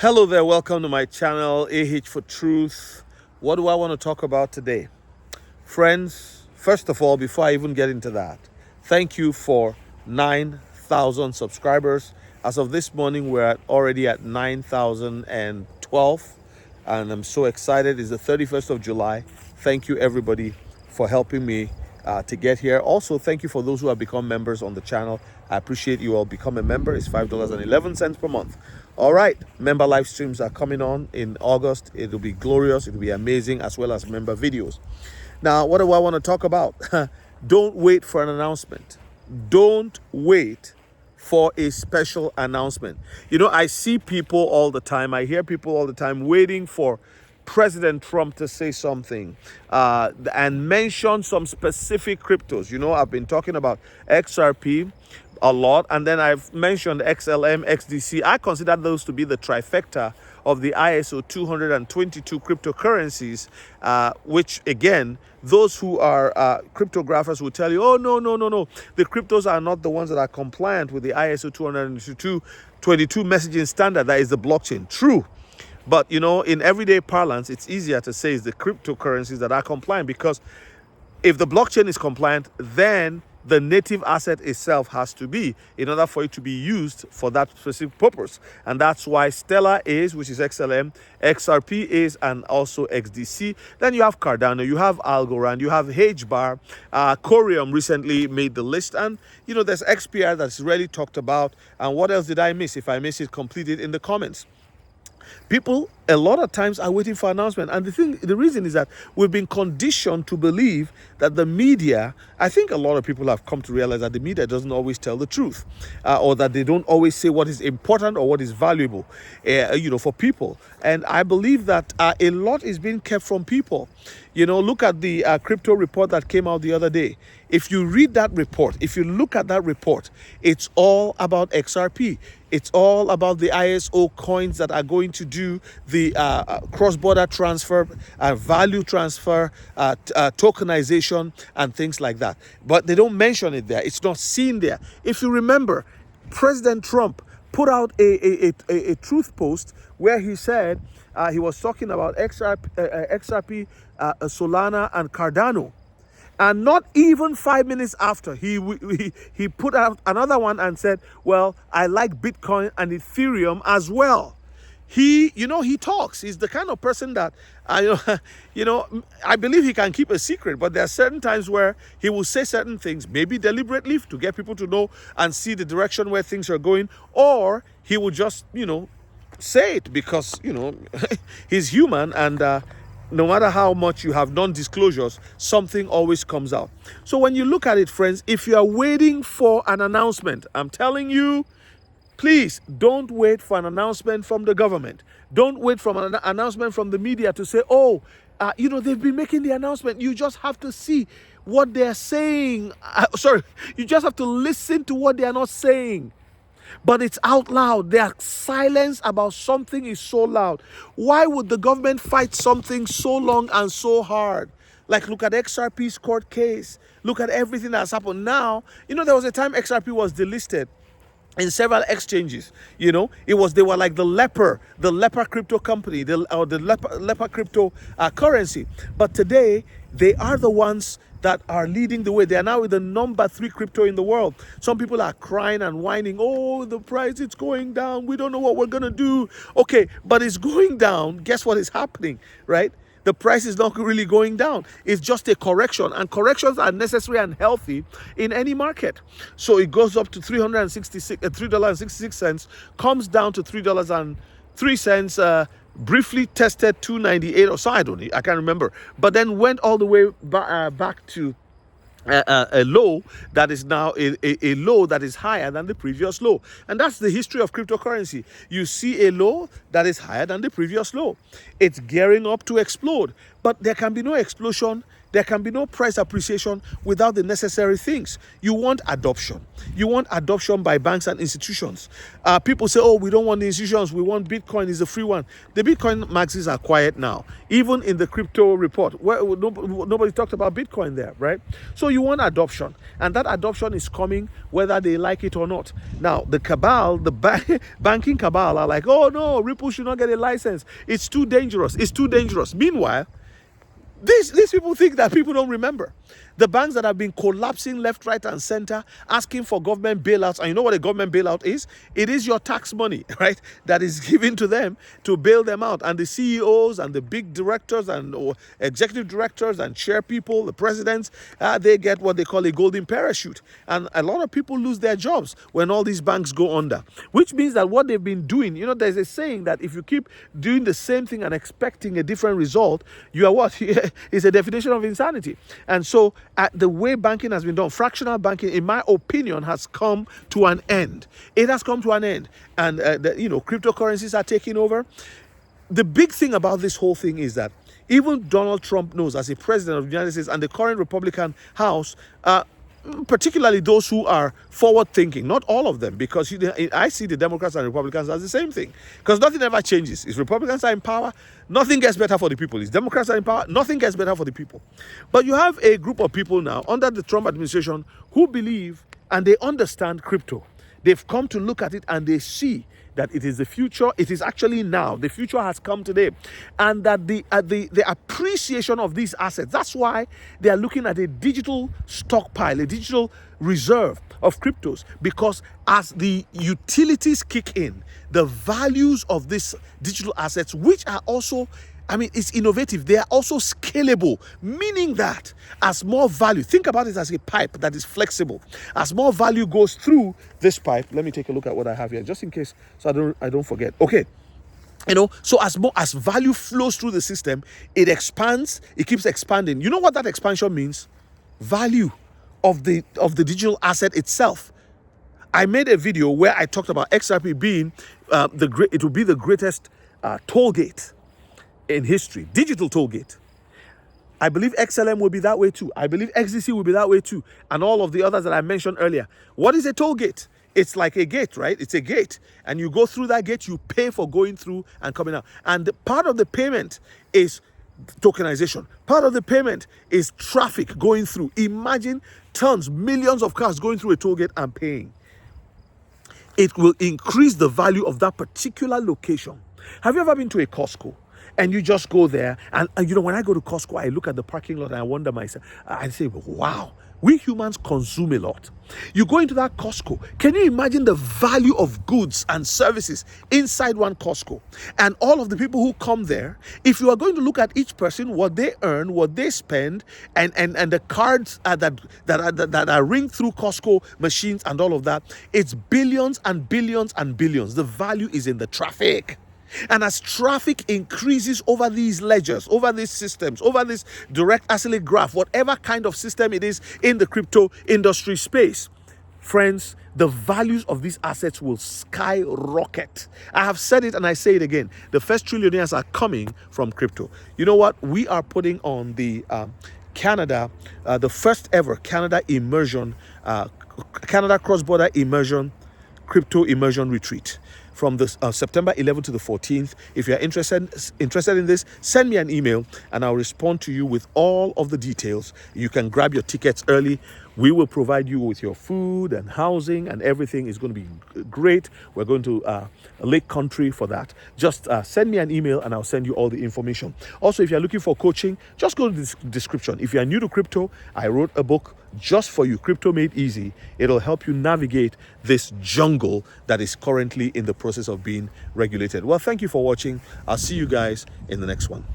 Hello there, welcome to my channel, AH for Truth. What do I want to talk about today? Friends, first of all, before I even get into that, thank you for 9,000 subscribers. As of this morning, we're already at 9,012, and I'm so excited. It's the 31st of July. Thank you, everybody, for helping me to get here. Also, thank you for those who have become members on the channel. I appreciate you all. Become a member. It's $5.11 per month. All right, member live streams are coming on in August. It'll be glorious. It'll be amazing, as well as member videos. Now, what do I want to talk about? Don't wait for an announcement. Don't wait for a special announcement. You know, I see people all the time. I hear people all the time waiting for President Trump to say something and mention some specific cryptos. You know, I've been talking about XRP a lot, and then I've mentioned XLM, XDC. I consider those to be the trifecta of the ISO 222 cryptocurrencies, which again, those who are cryptographers will tell you, oh, no. The cryptos are not the ones that are compliant with the ISO 222 messaging standard. That is the blockchain. True. But, you know, in everyday parlance, it's easier to say it's the cryptocurrencies that are compliant, because if the blockchain is compliant, then the native asset itself has to be, in order for it to be used for that specific purpose. And that's why Stellar is, which is XLM, XRP is, and also XDC. Then you have Cardano, you have Algorand, you have HBAR, Corium recently made the list, and you know, there's XPR that's really talked about. And what else did I miss? If I miss it, complete it in the comments. People a lot of times are waiting for announcement, and the reason is that we've been conditioned to believe that the media, I think a lot of people have come to realize that the media doesn't always tell the truth, or that they don't always say what is important or what is valuable, for people. And I believe that a lot is being kept from people. You know, look at the crypto report that came out the other day. If you read that report, if you look at that report, it's all about XRP. It's all about the ISO coins that are going to do the cross-border transfer, value transfer, tokenization, and things like that. But they don't mention it there. It's not seen there. If you remember, President Trump put out a truth post where he said he was talking about XRP, Solana, and Cardano. And not even 5 minutes after, he put out another one and said, well, I like Bitcoin and Ethereum as well. He talks. He's the kind of person that, I believe he can keep a secret, but there are certain times where he will say certain things, maybe deliberately to get people to know and see the direction where things are going, or he will just, say it because, he's human, and no matter how much you have non-disclosures, something always comes out. So when you look at it, friends, if you are waiting for an announcement, I'm telling you, please don't wait for an announcement from the government. Don't wait for an announcement from the media to say, they've been making the announcement. You just have to see what they're saying. You just have to listen to what they are not saying. But it's out loud. Their silence about something is so loud. Why would the government fight something so long and so hard? Like, look at XRP's court case. Look at everything that's happened now. There was a time XRP was delisted in several exchanges. They were like the leper crypto company, the leper crypto currency. But today, they are the ones that are leading the way. They are now the number 3 crypto in the world. Some people are crying and whining, oh, the price, it's going down. We don't know what we're going to do. Okay, but it's going down. Guess what is happening, right? The price is not really going down. It's just a correction, and corrections are necessary and healthy in any market. So it goes up to $3.66, comes down to $3.03, briefly tested 298 or so, I can't remember, but then went all the way back to a low that is now a low that is higher than the previous low. And that's the history of cryptocurrency. You see a low that is higher than the previous low. It's gearing up to explode, but there can be no explosion There can be no price appreciation without the necessary things. You want adoption. You want adoption by banks and institutions. People say, oh, we don't want the institutions. We want Bitcoin is a free one. The Bitcoin maxis are quiet now. Even in the crypto report, where nobody talked about Bitcoin there, right? So you want adoption. And that adoption is coming whether they like it or not. Now, the cabal, the banking cabal are like, oh no, Ripple should not get a license. It's too dangerous. It's too dangerous. Meanwhile, these people think that people don't remember. The banks that have been collapsing left, right, and center, asking for government bailouts. And you know what a government bailout is? It is your tax money, right, that is given to them to bail them out. And the CEOs and the big directors and executive directors and chair people, the presidents, they get what they call a golden parachute. And a lot of people lose their jobs when all these banks go under. Which means that what they've been doing, you know, there's a saying that if you keep doing the same thing and expecting a different result, you are what? It's a definition of insanity. And so the way banking has been done, fractional banking, in my opinion, has come to an end. It has come to an end. And, cryptocurrencies are taking over. The big thing about this whole thing is that even Donald Trump knows, as a president of the United States and the current Republican House, particularly those who are forward-thinking, not all of them, because I see the Democrats and Republicans as the same thing, because nothing ever changes. If Republicans are in power, nothing gets better for the people. If Democrats are in power, nothing gets better for the people. But you have a group of people now under the Trump administration who believe and they understand crypto. They've come to look at it and they see that it is the future. It is actually now. The future has come today. And that the appreciation of these assets, that's why they are looking at a digital stockpile, a digital reserve of cryptos, because as the utilities kick in, the values of these digital assets, which are also, it's innovative. They are also scalable, meaning that as more value, think about it as a pipe that is flexible. As more value goes through this pipe, let me take a look at what I have here, just in case, so I don't forget. Okay. So as value flows through the system, it expands, it keeps expanding. You know what that expansion means? Value of the digital asset itself. I made a video where I talked about XRP being it will be the greatest Tollgate in history, digital Tollgate. I believe XLM will be that way too. I believe XDC will be that way too, and all of the others that I mentioned earlier. What is a Tollgate? It's like a gate, right? It's a gate, and you go through that gate, you pay for going through and coming out. And part of the payment is tokenization. Part of the payment is traffic going through. Imagine millions of cars going through a toll gate and paying. It will increase the value of that particular location. Have you ever been to a Costco? And you just go there, and when I go to Costco, I look at the parking lot and I wonder myself, I say, wow, we humans consume a lot. You go into that Costco, can you imagine the value of goods and services inside one Costco? And all of the people who come there, if you are going to look at each person, what they earn, what they spend, and the cards that are ringed through Costco machines and all of that, it's billions and billions and billions. The value is in the traffic. And as traffic increases over these ledgers, over these systems, over this direct acyclic graph, whatever kind of system it is in the crypto industry space, friends, the values of these assets will skyrocket. I have said it and I say it again. The first trillionaires are coming from crypto. You know what? We are putting on the Canada, the first ever Canada immersion, Canada cross-border immersion, crypto immersion retreat. From the September 11th to the 14th. If you're interested in this, send me an email and I'll respond to you with all of the details. You can grab your tickets early. We will provide you with your food and housing, and everything is going to be great. We're going to Lake Country for that. Just send me an email and I'll send you all the information. Also, if you're looking for coaching, just go to the description. If you're new to crypto, I wrote a book just for you, Crypto Made Easy. It'll help you navigate this jungle that is currently in the process of being regulated. Well, thank you for watching. I'll see you guys in the next one.